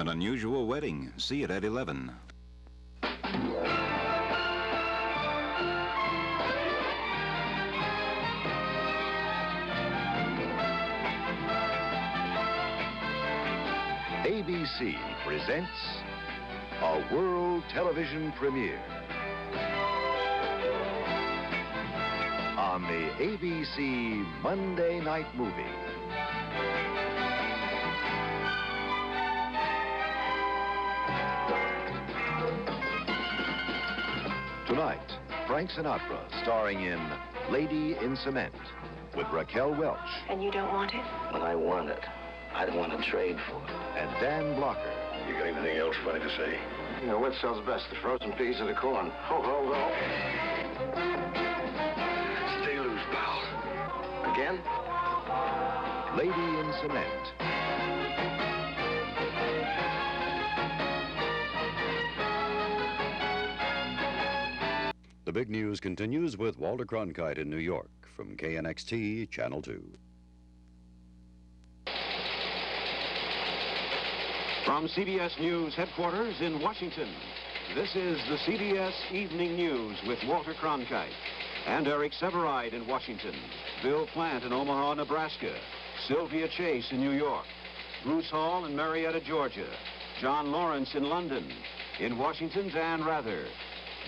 An unusual wedding. See it at 11. ABC presents a world television premiere on the ABC Monday Night Movie. Tonight, Frank Sinatra starring in Lady in Cement with Raquel Welch. And you don't want it? When I want it, I don't want to trade for it. And Dan Blocker. You got anything else funny to say? You know, what sells best, the frozen peas or the corn? Ho, ho, ho. Stay loose, pal. Again? Lady in Cement. The big news continues with Walter Cronkite in New York from KNXT Channel 2. From CBS News headquarters in Washington, this is the CBS Evening News with Walter Cronkite and Eric Severide in Washington, Bill Plant in Omaha, Nebraska, Sylvia Chase in New York, Bruce Hall in Marietta, Georgia, John Lawrence in London, in Washington, Dan Rather,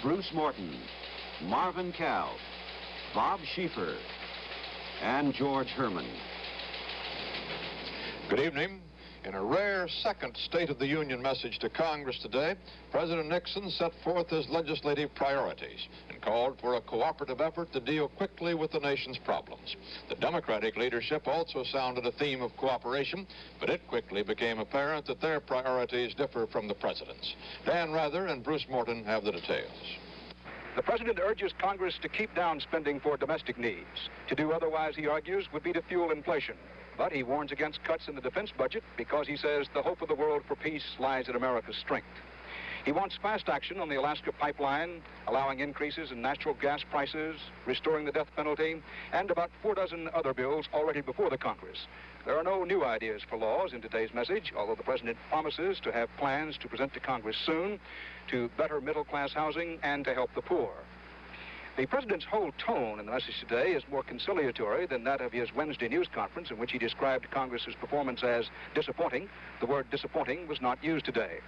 Bruce Morton, Marvin Kalb, Bob Schieffer, and George Herman. Good evening. In a rare second State of the Union message to Congress today, President Nixon set forth his legislative priorities and called for a cooperative effort to deal quickly with the nation's problems. The Democratic leadership also sounded a theme of cooperation, but it quickly became apparent that their priorities differ from the president's. Dan Rather and Bruce Morton have the details. The president urges Congress to keep down spending for domestic needs. To do otherwise, he argues, would be to fuel inflation. But he warns against cuts in the defense budget because he says the hope of the world for peace lies in America's strength. He wants fast action on the Alaska pipeline, allowing increases in natural gas prices, restoring the death penalty, and about 4 dozen other bills already before the Congress. There are no new ideas for laws in today's message, although the president promises to have plans to present to Congress soon to better middle-class housing and to help the poor. The president's whole tone in the message today is more conciliatory than that of his Wednesday news conference, in which he described Congress's performance as disappointing. The word disappointing was not used today.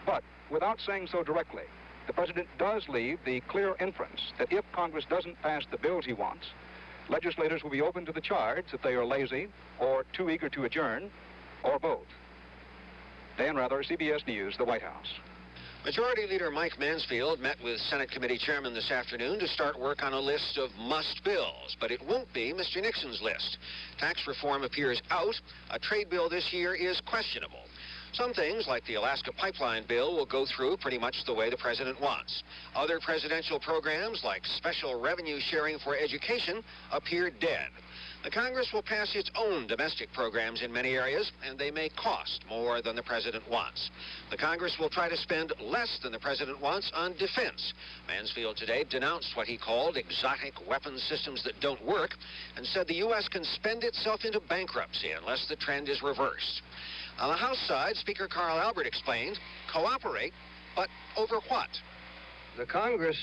But without saying so directly, the president does leave the clear inference that if Congress doesn't pass the bills he wants, legislators will be open to the charge that they are lazy or too eager to adjourn, or both. Dan Rather, CBS News, the White House. Majority Leader Mike Mansfield met with Senate Committee Chairman this afternoon to start work on a list of must bills, but it won't be Mr. Nixon's list. Tax reform appears out. A trade bill this year is questionable. Some things, like the Alaska pipeline bill, will go through pretty much the way the president wants. Other presidential programs, like special revenue sharing for education, appear dead. The Congress will pass its own domestic programs in many areas, and they may cost more than the president wants. The Congress will try to spend less than the president wants on defense. Mansfield today denounced what he called exotic weapons systems that don't work and said the U.S. can spend itself into bankruptcy unless the trend is reversed. On the House side, Speaker Carl Albert explained, cooperate, but over what? The Congress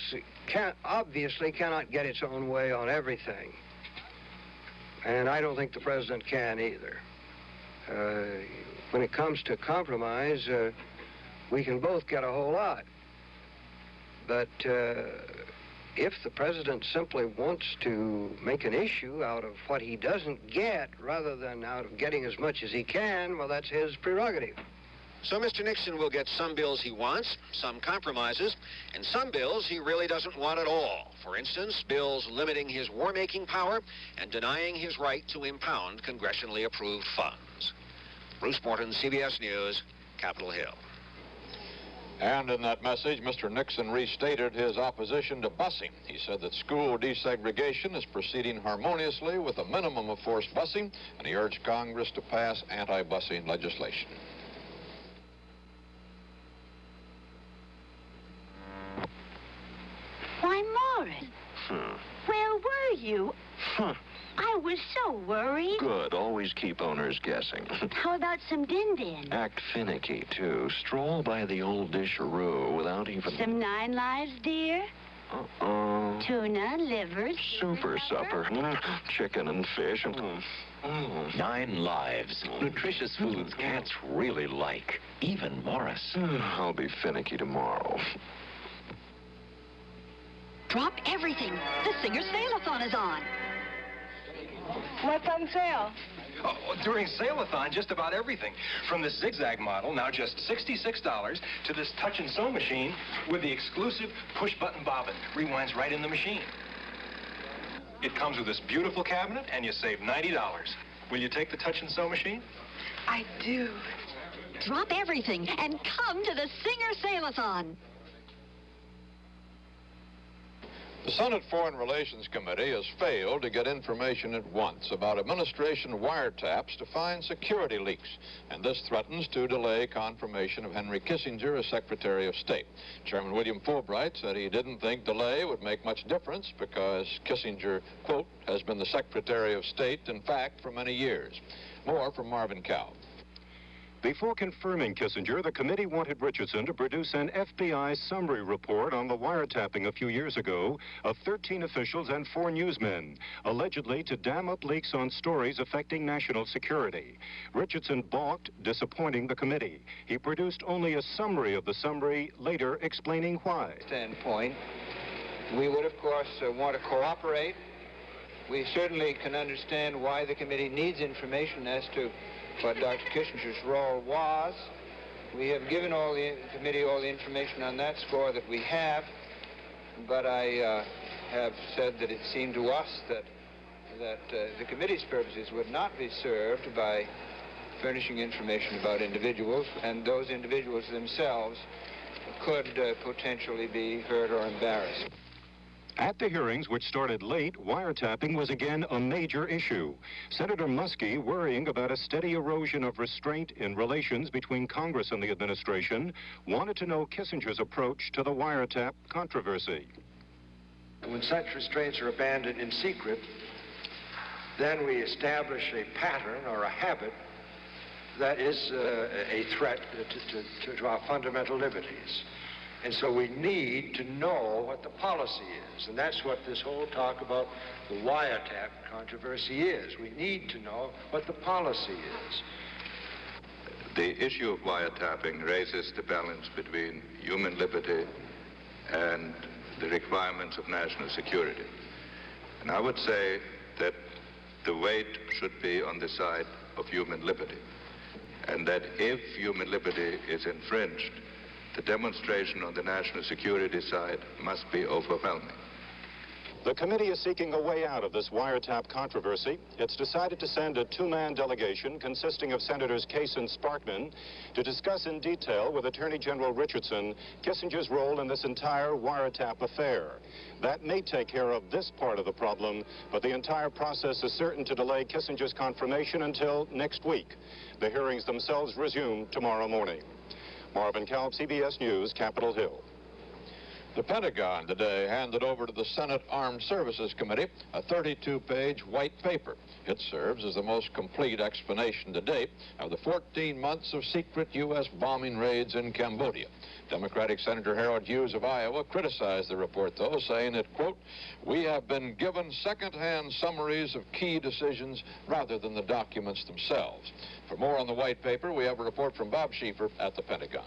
obviously cannot get its own way on everything. And I don't think the president can either. When it comes to compromise, we can both get a whole lot. But if the president simply wants to make an issue out of what he doesn't get rather than out of getting as much as he can, well, that's his prerogative. So Mr. Nixon will get some bills he wants, some compromises, and some bills he really doesn't want at all. For instance, bills limiting his war-making power and denying his right to impound congressionally approved funds. Bruce Morton, CBS News, Capitol Hill. And in that message, Mr. Nixon restated his opposition to busing. He said that school desegregation is proceeding harmoniously with a minimum of forced busing, and he urged Congress to pass anti-busing legislation. Why, Morris, where were you? I was so worried. Good. Always keep owners guessing. How about some din-din? Act finicky, too. Stroll by the old disheroo without even... Some 9 lives, dear? Uh-oh. Tuna, liver, super supper. Chicken and fish. 9 lives. Nutritious foods cats really like. Even Morris. I'll be finicky tomorrow. Drop everything. The Singer Sale-a-thon is on. What's on sale? Oh, during Sale-a-thon, just about everything. From this zigzag model, now just $66, to this touch and sew machine with the exclusive push-button bobbin. Rewinds right in the machine. It comes with this beautiful cabinet, and you save $90. Will you take the touch and sew machine? I do. Drop everything and come to the Singer Sale-a-thon. The Senate Foreign Relations Committee has failed to get information at once about administration wiretaps to find security leaks, and this threatens to delay confirmation of Henry Kissinger as Secretary of State. Chairman William Fulbright said he didn't think delay would make much difference because Kissinger, quote, has been the Secretary of State, in fact, for many years. More from Marvin Cow. Before confirming Kissinger, the committee wanted Richardson to produce an FBI summary report on the wiretapping a few years ago of 13 officials and 4 newsmen, allegedly to dam up leaks on stories affecting national security. Richardson balked, disappointing the committee. He produced only a summary of the summary, later explaining why. Standpoint, we would, of course, want to cooperate. We certainly can understand why the committee needs information as to what Dr. Kissinger's role was. We have given the committee all the information on that score that we have, but I have said that it seemed to us that the committee's purposes would not be served by furnishing information about individuals, and those individuals themselves could potentially be hurt or embarrassed. At the hearings, which started late, wiretapping was again a major issue. Senator Muskie, worrying about a steady erosion of restraint in relations between Congress and the administration, wanted to know Kissinger's approach to the wiretap controversy. When such restraints are abandoned in secret, then we establish a pattern or a habit that is a threat to our fundamental liberties. And so we need to know what the policy is. And that's what this whole talk about the wiretap controversy is. We need to know what the policy is. The issue of wiretapping raises the balance between human liberty and the requirements of national security. And I would say that the weight should be on the side of human liberty. And that if human liberty is infringed, the demonstration on the national security side must be overwhelming. The committee is seeking a way out of this wiretap controversy. It's decided to send a 2-man delegation consisting of Senators Case and Sparkman to discuss in detail with Attorney General Richardson Kissinger's role in this entire wiretap affair. That may take care of this part of the problem, but the entire process is certain to delay Kissinger's confirmation until next week. The hearings themselves resume tomorrow morning. Marvin Kalb, CBS News, Capitol Hill. The Pentagon today handed over to the Senate Armed Services Committee a 32-page white paper. It serves as the most complete explanation to date of the 14 months of secret U.S. bombing raids in Cambodia. Democratic Senator Harold Hughes of Iowa criticized the report, though, saying that, quote, "We have been given second-hand summaries of key decisions rather than the documents themselves." For more on the white paper, we have a report from Bob Schieffer at the Pentagon.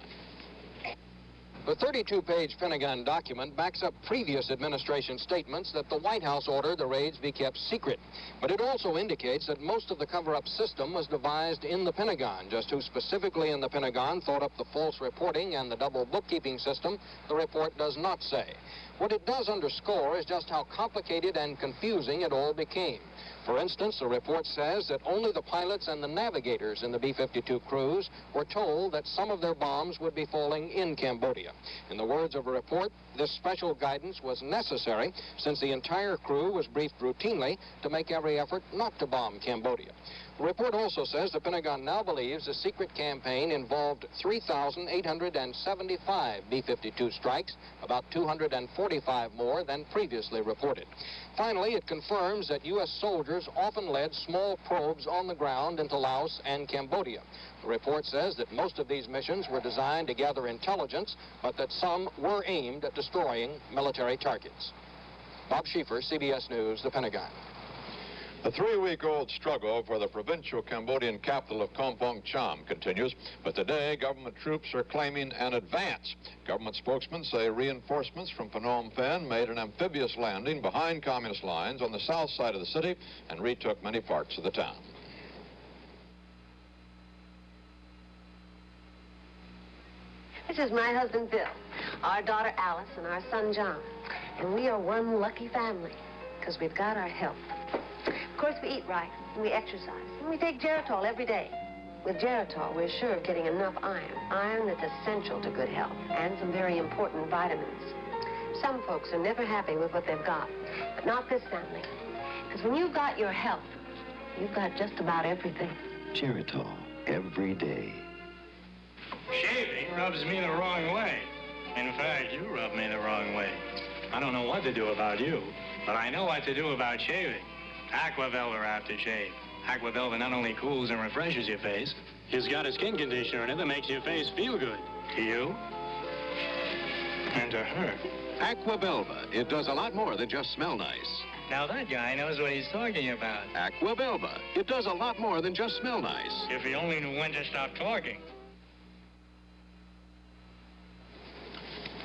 The 32-page Pentagon document backs up previous administration statements that the White House ordered the raids be kept secret. But it also indicates that most of the cover-up system was devised in the Pentagon. Just who specifically in the Pentagon thought up the false reporting and the double bookkeeping system, the report does not say. What it does underscore is just how complicated and confusing it all became. For instance, the report says that only the pilots and the navigators in the B-52 crews were told that some of their bombs would be falling in Cambodia. In the words of a report, this special guidance was necessary since the entire crew was briefed routinely to make every effort not to bomb Cambodia. The report also says the Pentagon now believes the secret campaign involved 3,875 B-52 strikes, about 245 more than previously reported. Finally, it confirms that U.S. soldiers often led small probes on the ground into Laos and Cambodia. The report says that most of these missions were designed to gather intelligence, but that some were aimed at destroying military targets. Bob Schieffer, CBS News, the Pentagon. The 3-week-old struggle for the provincial Cambodian capital of Kampong Cham continues, but today government troops are claiming an advance. Government spokesmen say reinforcements from Phnom Penh made an amphibious landing behind communist lines on the south side of the city and retook many parts of the town. This is my husband, Bill, our daughter, Alice, and our son, John. And we are one lucky family, because we've got our health. Of course, we eat right, and we exercise, and we take Geritol every day. With Geritol, we're sure of getting enough iron that's essential to good health, and some very important vitamins. Some folks are never happy with what they've got, but not this family. Because when you've got your health, you've got just about everything. Geritol, every day. Shaving rubs me the wrong way. In fact, you rub me the wrong way. I don't know what to do about you, but I know what to do about shaving. Aquavelva aftershave. Aquavelva not only cools and refreshes your face, it's got a skin conditioner in it that makes your face feel good. To you and to her. Aquavelva. It does a lot more than just smell nice. Now that guy knows what he's talking about. Aquavelva. It does a lot more than just smell nice. If he only knew when to stop talking.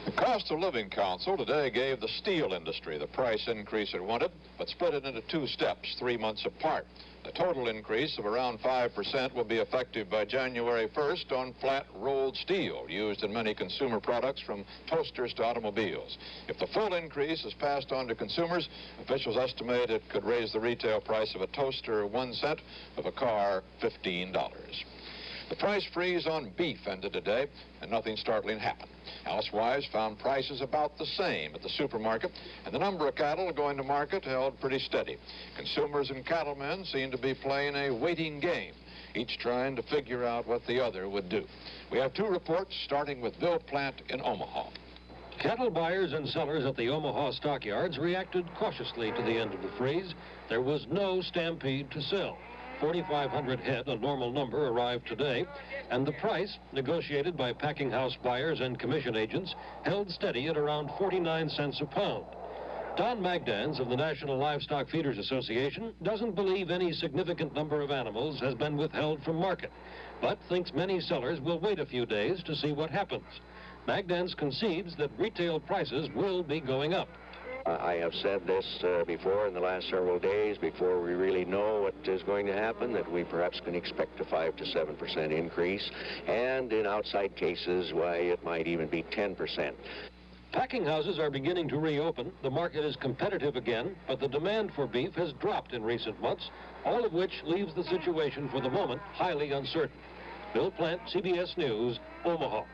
The Cost of Living Council today gave the steel industry the price increase it wanted, but split it into 2 steps, 3 months apart. The total increase of around 5% will be effective by January 1st on flat rolled steel used in many consumer products from toasters to automobiles. If the full increase is passed on to consumers, officials estimate it could raise the retail price of a toaster 1 cent, of a car $15. The price freeze on beef ended today, and nothing startling happened. Housewives found prices about the same at the supermarket, and the number of cattle going to market held pretty steady. Consumers and cattlemen seem to be playing a waiting game, each trying to figure out what the other would do. We have 2 reports, starting with Bill Plant in Omaha. Cattle buyers and sellers at the Omaha stockyards reacted cautiously to the end of the freeze. There was no stampede to sell. 4,500 head, a normal number, arrived today, and the price, negotiated by packing house buyers and commission agents, held steady at around 49 cents a pound. Don Magdans of the National Livestock Feeders Association doesn't believe any significant number of animals has been withheld from market, but thinks many sellers will wait a few days to see what happens. Magdans concedes that retail prices will be going up. I have said this before in the last several days, before we really know what is going to happen, that we perhaps can expect a 5 to 7% increase, and in outside cases, why, it might even be 10%. Packing houses are beginning to reopen. The market is competitive again, but the demand for beef has dropped in recent months, all of which leaves the situation for the moment highly uncertain. Bill Plant, CBS News, Omaha.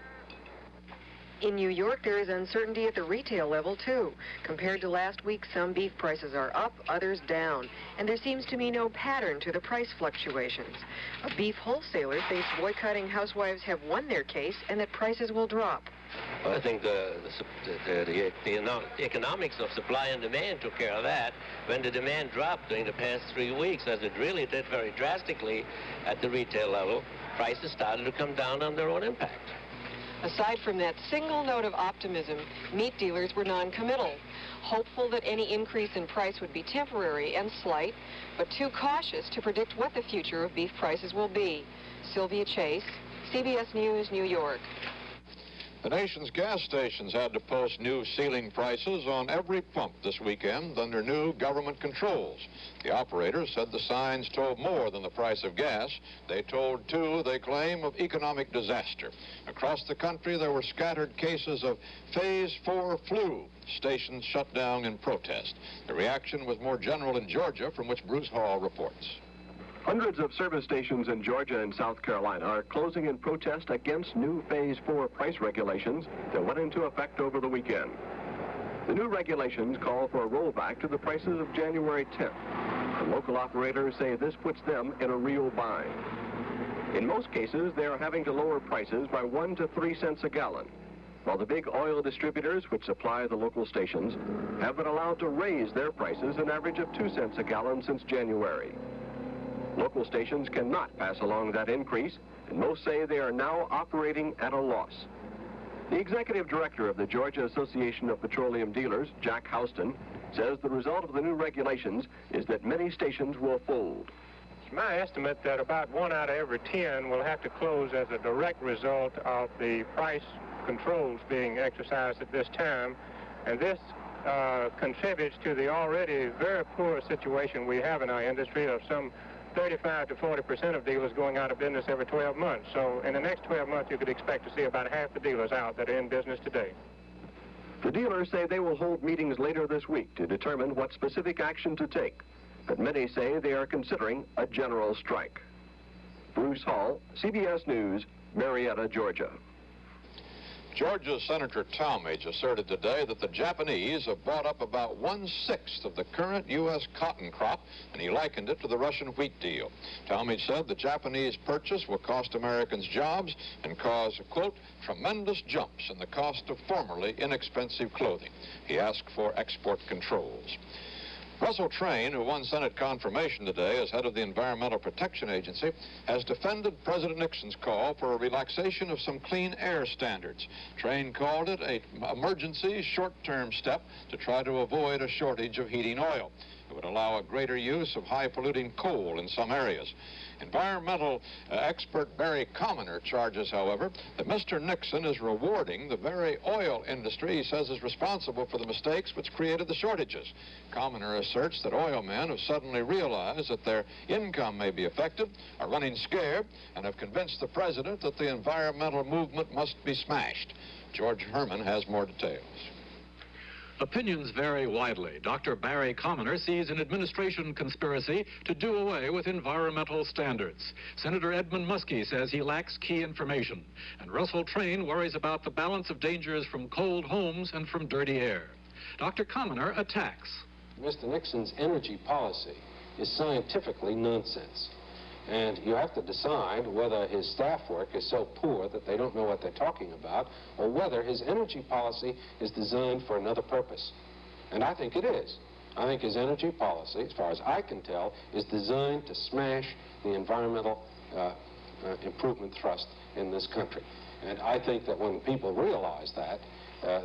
In New York, there is uncertainty at the retail level, too. Compared to last week, some beef prices are up, others down. And there seems to be no pattern to the price fluctuations. Beef wholesalers say boycotting housewives have won their case and that prices will drop. Well, I think the economics of supply and demand took care of that. When the demand dropped during the past 3 weeks, as it really did very drastically at the retail level, prices started to come down on their own impact. Aside from that single note of optimism, meat dealers were non-committal, hopeful that any increase in price would be temporary and slight, but too cautious to predict what the future of beef prices will be. Sylvia Chase, CBS News, New York. The nation's gas stations had to post new ceiling prices on every pump this weekend under new government controls. The operators said the signs told more than the price of gas. They told, too, they claim, of economic disaster. Across the country, there were scattered cases of Phase 4 flu. Stations shut down in protest. The reaction was more general in Georgia, from which Bruce Hall reports. Hundreds of service stations in Georgia and South Carolina are closing in protest against new Phase 4 price regulations that went into effect over the weekend. The new regulations call for a rollback to the prices of January 10th. The local operators say this puts them in a real bind. In most cases, they are having to lower prices by 1 to 3 cents a gallon, while the big oil distributors, which supply the local stations, have been allowed to raise their prices an average of 2 cents a gallon since January. Local stations cannot pass along that increase, and most say they are now operating at a loss. The executive director of the Georgia Association of Petroleum Dealers, Jack Houston, says the result of the new regulations is that many stations will fold. It's my estimate that about 1 out of every 10 will have to close as a direct result of the price controls being exercised at this time, and this contributes to the already very poor situation we have in our industry of some 35 to 40% of dealers going out of business every 12 months. So in the next 12 months, you could expect to see about half the dealers out that are in business today. The dealers say they will hold meetings later this week to determine what specific action to take, but many say they are considering a general strike. Bruce Hall, CBS News, Marietta, Georgia. Georgia's Senator Talmadge asserted today that the Japanese have bought up about 1/6 of the current U.S. cotton crop, and he likened it to the Russian wheat deal. Talmadge said the Japanese purchase will cost Americans jobs and cause, quote, tremendous jumps in the cost of formerly inexpensive clothing. He asked for export controls. Russell Train, who won Senate confirmation today as head of the Environmental Protection Agency, has defended President Nixon's call for a relaxation of some clean air standards. Train called it an emergency short-term step to try to avoid a shortage of heating oil. It would allow a greater use of high-polluting coal in some areas. Environmental expert Barry Commoner charges, however, that Mr. Nixon is rewarding the very oil industry he says is responsible for the mistakes which created the shortages. Commoner asserts that oil men have suddenly realized that their income may be affected, are running scared, and have convinced the president that the environmental movement must be smashed. George Herman has more details. Opinions vary widely. Dr. Barry Commoner sees an administration conspiracy to do away with environmental standards. Senator Edmund Muskie says he lacks key information. And Russell Train worries about the balance of dangers from cold homes and from dirty air. Dr. Commoner attacks. Mr. Nixon's energy policy is scientifically nonsense. And you have to decide whether his staff work is so poor that they don't know what they're talking about, or whether his energy policy is designed for another purpose. And I think it is. I think his energy policy, as far as I can tell, is designed to smash the environmental improvement thrust in this country. And I think that when people realize that,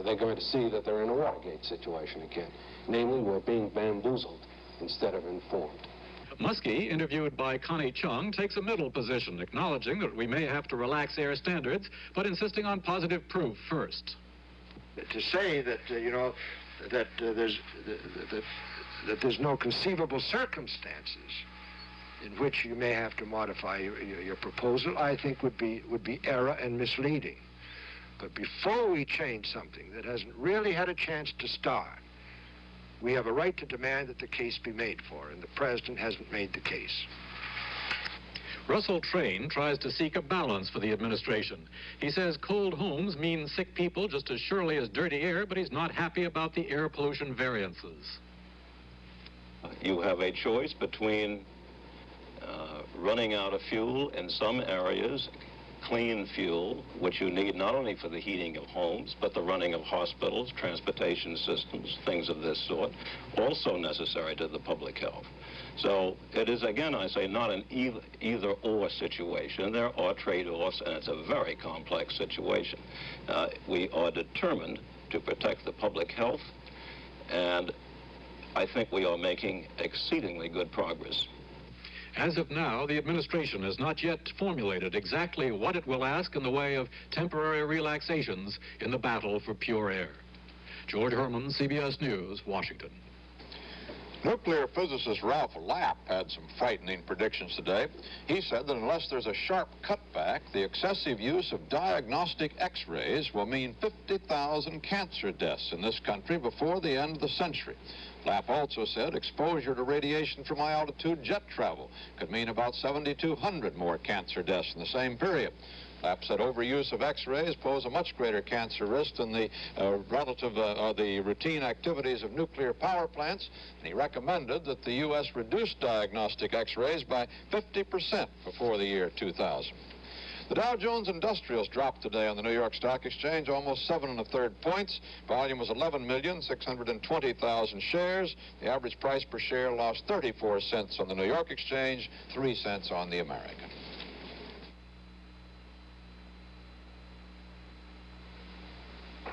they're going to see that they're in a Watergate situation again. Namely, we're being bamboozled instead of informed. Muskie, interviewed by Connie Chung, takes a middle position, acknowledging that we may have to relax air standards, but insisting on positive proof first. To say that, that there's no conceivable circumstances in which you may have to modify your proposal, I think would be error and misleading. But before we change something that hasn't really had a chance to start, we have a right to demand that the case be made for, and the president hasn't made the case. Russell Train tries to seek a balance for the administration. He says cold homes mean sick people just as surely as dirty air, but he's not happy about the air pollution variances. You have a choice between running out of fuel in some areas, clean fuel, which you need not only for the heating of homes, but the running of hospitals, transportation systems, things of this sort, also necessary to the public health. So it is, again, I say, not an either-or situation. There are trade-offs, and it's a very complex situation. We are determined to protect the public health, and I think we are making exceedingly good progress. As of now, the administration has not yet formulated exactly what it will ask in the way of temporary relaxations in the battle for pure air. George Herman, CBS News, Washington. Nuclear physicist Ralph Lapp had some frightening predictions today. He said that unless there's a sharp cutback, the excessive use of diagnostic X-rays will mean 50,000 cancer deaths in this country before the end of the century. Lapp also said exposure to radiation from high-altitude jet travel could mean about 7,200 more cancer deaths in the same period. Lapp said overuse of X-rays pose a much greater cancer risk than the the routine activities of nuclear power plants, and he recommended that the U.S. reduce diagnostic X-rays by 50% before the year 2000. The Dow Jones Industrials dropped today on the New York Stock Exchange almost 7 1/3 points. Volume was 11,620,000 shares. The average price per share lost 34 cents on the New York Exchange, 3 cents on the American.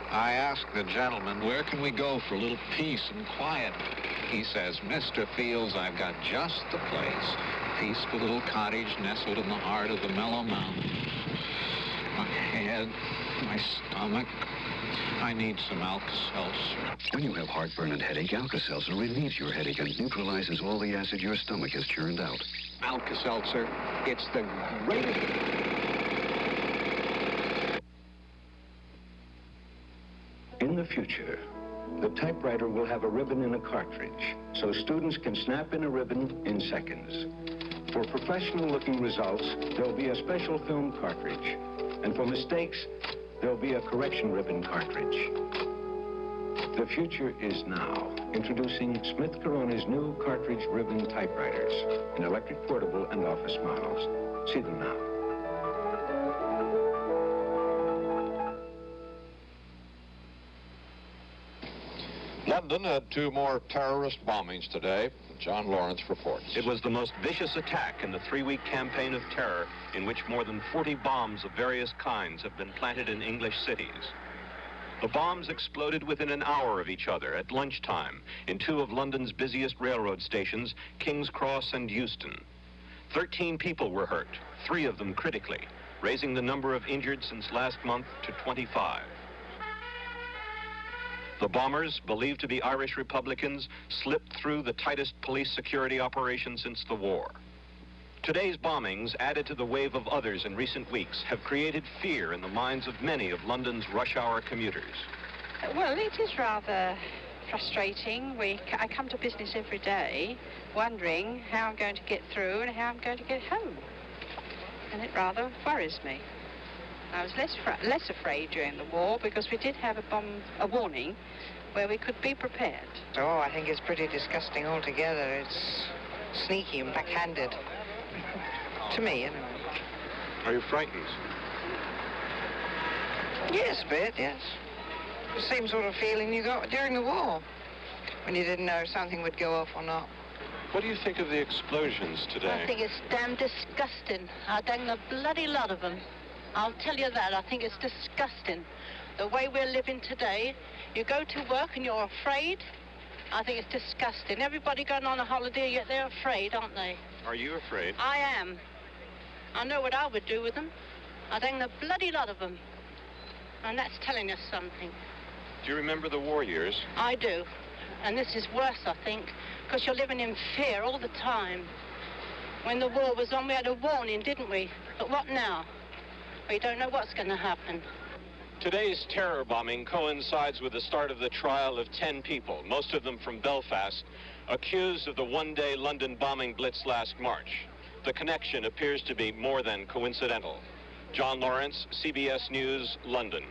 I asked the gentleman, where can we go for a little peace and quiet? He says, Mr. Fields, I've got just the place. Peaceful little cottage nestled in the heart of the mellow mountain. My head, my stomach, I need some Alka-Seltzer. When you have heartburn and headache, Alka-Seltzer relieves your headache and neutralizes all the acid your stomach has churned out. Alka-Seltzer, it's the greatest. In the future, the typewriter will have a ribbon in a cartridge, so students can snap in a ribbon in seconds. For professional-looking results, there'll be a special film cartridge. And for mistakes, there'll be a correction ribbon cartridge. The future is now. Introducing Smith Corona's new cartridge ribbon typewriters in electric, portable, and office models. See them now. London had 2 more terrorist bombings today. John Lawrence reports. It was the most vicious attack in the 3-week campaign of terror in which more than 40 bombs of various kinds have been planted in English cities. The bombs exploded within an hour of each other at lunchtime in 2 of London's busiest railroad stations, King's Cross and Euston. 13 people were hurt, 3 of them critically, raising the number of injured since last month to 25. The bombers, believed to be Irish Republicans, slipped through the tightest police security operation since the war. Today's bombings, added to the wave of others in recent weeks, have created fear in the minds of many of London's rush hour commuters. Well, it is rather frustrating. I come to business every day wondering how I'm going to get through and how I'm going to get home. And it rather worries me. I was less afraid during the war because we did have a warning where we could be prepared. Oh, I think it's pretty disgusting altogether. It's sneaky and backhanded. To me, anyway. Are you frightened? Yes, a bit, yes. The same sort of feeling you got during the war, when you didn't know if something would go off or not. What do you think of the explosions today? I think it's damn disgusting. I dang the bloody lot of them. I'll tell you that. I think it's disgusting. The way we're living today, you go to work and you're afraid. I think it's disgusting. Everybody going on a holiday, yet they're afraid, aren't they? Are you afraid? I am. I know what I would do with them. I dang the bloody lot of them. And that's telling us something. Do you remember the war years? I do. And this is worse, I think, because you're living in fear all the time. When the war was on, we had a warning, didn't we? But what now? We don't know what's going to happen. Today's terror bombing coincides with the start of the trial of 10 people, most of them from Belfast, accused of the one-day London bombing blitz last March. The connection appears to be more than coincidental. John Lawrence, CBS News, London.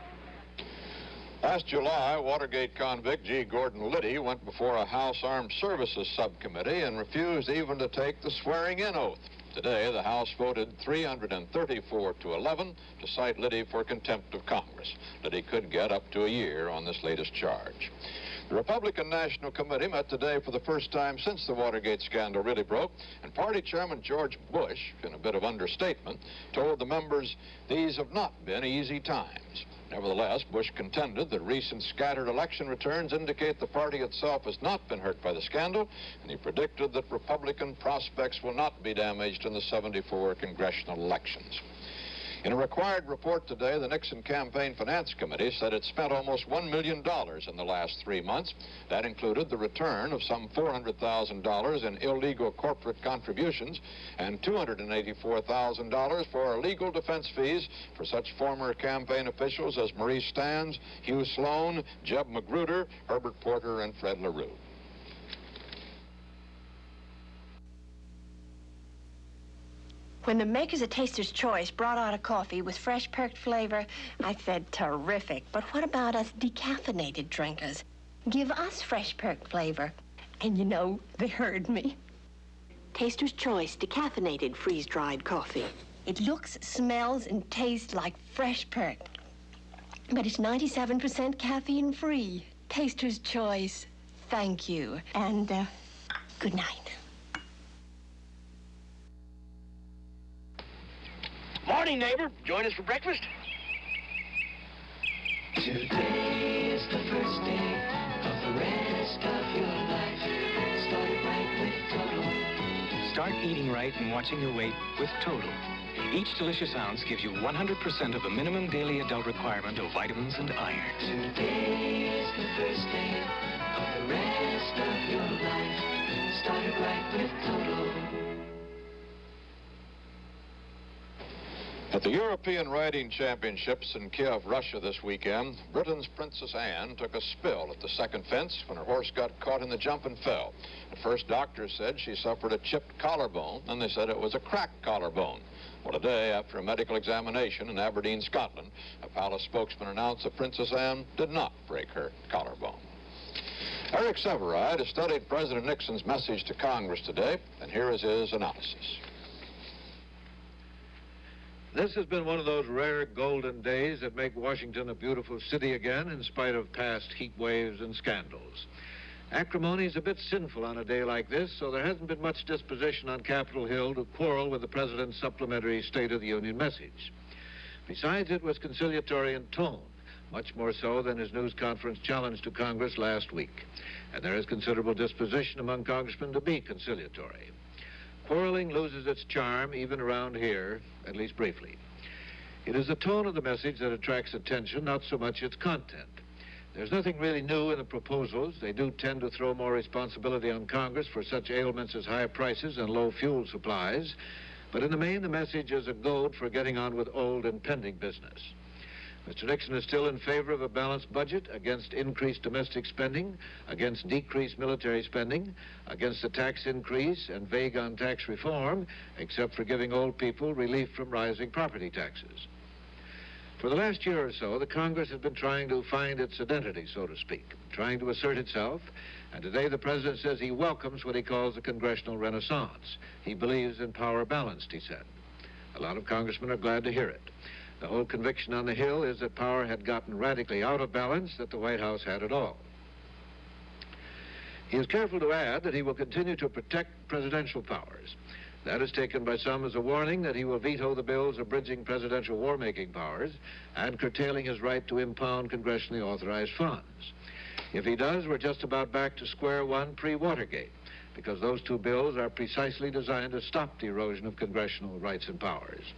Last July, Watergate convict G. Gordon Liddy went before a House Armed Services Subcommittee and refused even to take the swearing-in oath. Today, the House voted 334 to 11 to cite Liddy for contempt of Congress. Liddy could get up to a year on this latest charge. The Republican National Committee met today for the first time since the Watergate scandal really broke, and Party Chairman George Bush, in a bit of understatement, told the members these have not been easy times. Nevertheless, Bush contended that recent scattered election returns indicate the party itself has not been hurt by the scandal, and he predicted that Republican prospects will not be damaged in the 74 congressional elections. In a required report today, the Nixon Campaign Finance Committee said it spent almost $1 million in the last 3 months. That included the return of some $400,000 in illegal corporate contributions and $284,000 for legal defense fees for such former campaign officials as Maurice Stans, Hugh Sloan, Jeb Magruder, Herbert Porter, and Fred LaRue. When the makers of Taster's Choice brought out a coffee with fresh perked flavor, I said, terrific. But what about us decaffeinated drinkers? Give us fresh perked flavor. And you know, they heard me. Taster's Choice decaffeinated freeze-dried coffee. It looks, smells, and tastes like fresh perked. But it's 97% caffeine-free. Taster's Choice. Thank you. And, good night. Morning, neighbor. Join us for breakfast? Today is the first day of the rest of your life. Start right with Total. Start eating right and watching your weight with Total. Each delicious ounce gives you 100% of the minimum daily adult requirement of vitamins and iron. Today is the first day of the rest of your life. Start right with Total. At the European Riding Championships in Kiev, Russia this weekend, Britain's Princess Anne took a spill at the second fence when her horse got caught in the jump and fell. At first, doctors said she suffered a chipped collarbone, and they said it was a cracked collarbone. Well, today, after a medical examination in Aberdeen, Scotland, a palace spokesman announced that Princess Anne did not break her collarbone. Eric Sevareid has studied President Nixon's message to Congress today, and here is his analysis. This has been one of those rare golden days that make Washington a beautiful city again in spite of past heat waves and scandals. Acrimony is a bit sinful on a day like this, so there hasn't been much disposition on Capitol Hill to quarrel with the President's supplementary State of the Union message. Besides, it was conciliatory in tone, much more so than his news conference challenge to Congress last week. And there is considerable disposition among congressmen to be conciliatory. Quarreling loses its charm even around here, at least briefly. It is the tone of the message that attracts attention, not so much its content. There's nothing really new in the proposals. They do tend to throw more responsibility on Congress for such ailments as high prices and low fuel supplies. But in the main, the message is a goad for getting on with old and pending business. Mr. Nixon is still in favor of a balanced budget, against increased domestic spending, against decreased military spending, against a tax increase, and vague on tax reform, except for giving old people relief from rising property taxes. For the last year or so, the Congress has been trying to find its identity, so to speak, trying to assert itself, and today the President says he welcomes what he calls the congressional renaissance. He believes in power balanced, he said. A lot of congressmen are glad to hear it. The whole conviction on the Hill is that power had gotten radically out of balance, that the White House had it all. He is careful to add that he will continue to protect presidential powers. That is taken by some as a warning that he will veto the bills abridging presidential war-making powers and curtailing his right to impound congressionally authorized funds. If he does, we're just about back to square one pre-Watergate, because those two bills are precisely designed to stop the erosion of congressional rights and powers.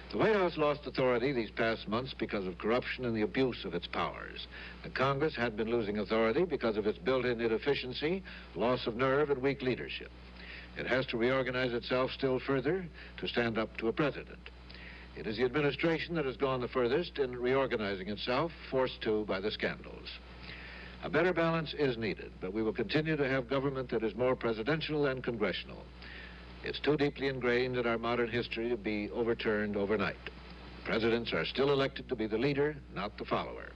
The White House lost authority these past months because of corruption and the abuse of its powers. The Congress had been losing authority because of its built-in inefficiency, loss of nerve, and weak leadership. It has to reorganize itself still further to stand up to a president. It is the administration that has gone the furthest in reorganizing itself, forced to by the scandals. A better balance is needed, but we will continue to have government that is more presidential than congressional. It's too deeply ingrained in our modern history to be overturned overnight. Presidents are still elected to be the leader, not the follower.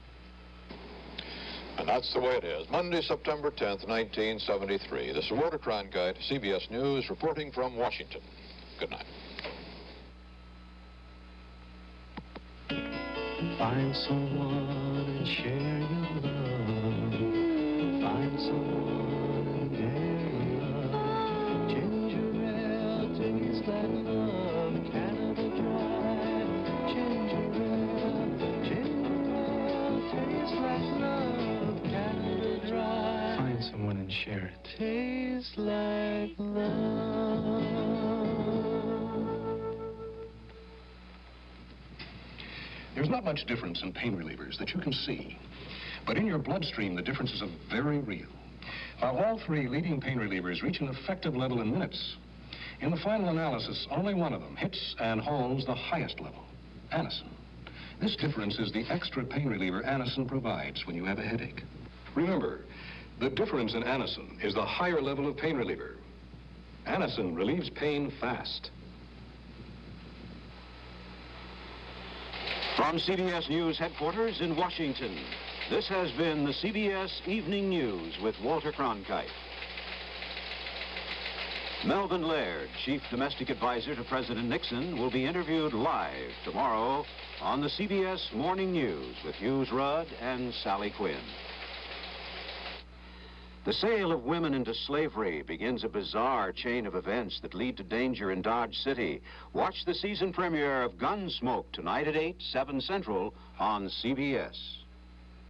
And that's the way it is. Monday, September 10th, 1973. This is Walter Cronkite, CBS News, reporting from Washington. Good night. Find someone and share your love. Find someone and dare your love. Ginger ale tastes like love. Canada Dry. Ginger ale tastes like love. Canada Dry. Find someone and share it. Tastes like love. There's not much difference in pain relievers that you can see. But in your bloodstream, the differences are very real. While all three leading pain relievers reach an effective level in minutes, in the final analysis, only one of them hits and holds the highest level, Anacin. This difference is the extra pain reliever Anacin provides when you have a headache. Remember, the difference in Anacin is the higher level of pain reliever. Anacin relieves pain fast. From CBS News headquarters in Washington, this has been the CBS Evening News with Walter Cronkite. Melvin Laird, Chief Domestic Advisor to President Nixon, will be interviewed live tomorrow on the CBS Morning News with Hughes Rudd and Sally Quinn. The sale of women into slavery begins a bizarre chain of events that lead to danger in Dodge City. Watch the season premiere of Gunsmoke tonight at 8, 7 Central on CBS.